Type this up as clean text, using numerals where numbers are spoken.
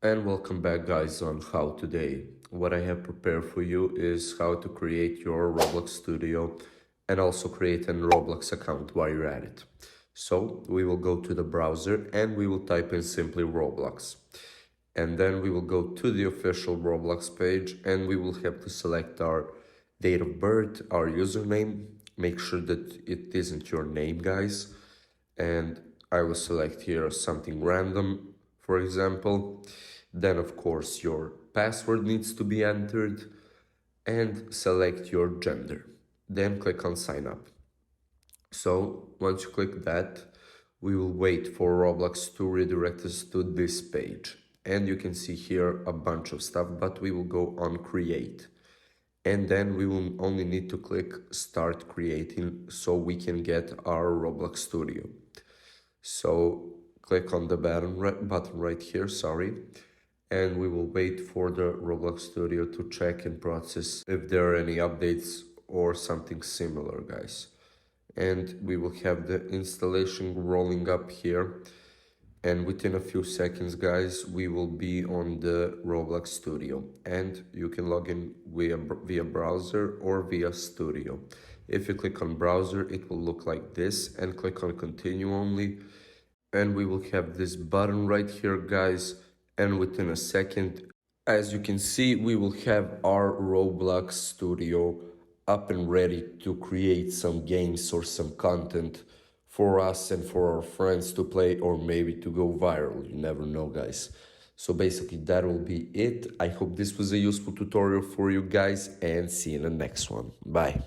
And welcome back guys on How Today. What I have prepared for you is how to create your Roblox Studio and also create a Roblox account while you're at it. So we will go to the browser and we will type in simply Roblox. And then we will go to the official Roblox page and we will have to select our date of birth, our username. Make sure that it isn't your name, guys. And I will select here something random, for example. Then of course your password needs to be entered and select your gender. Then click on sign up. So once you click that, we will wait for Roblox to redirect us to this page. And you can see here a bunch of stuff, but we will go on create. And then we will only need to click start creating so we can get our Roblox Studio. So click on the button right here, and we will wait for the Roblox Studio to check and process if there are any updates or something similar, guys. And we will have the installation rolling up here, and within a few seconds, guys, we will be on the Roblox Studio, and you can log in via browser or via Studio. If you click on browser, it will look like this, and click on continue only, and we will have this button right here, guys. And within a second, as you can see, we will have our Roblox Studio up and ready to create some games or some content for us and for our friends to play, or maybe to go viral. You never know, guys. So basically that will be it. I hope this was a useful tutorial for you guys, and see you in the next one. Bye.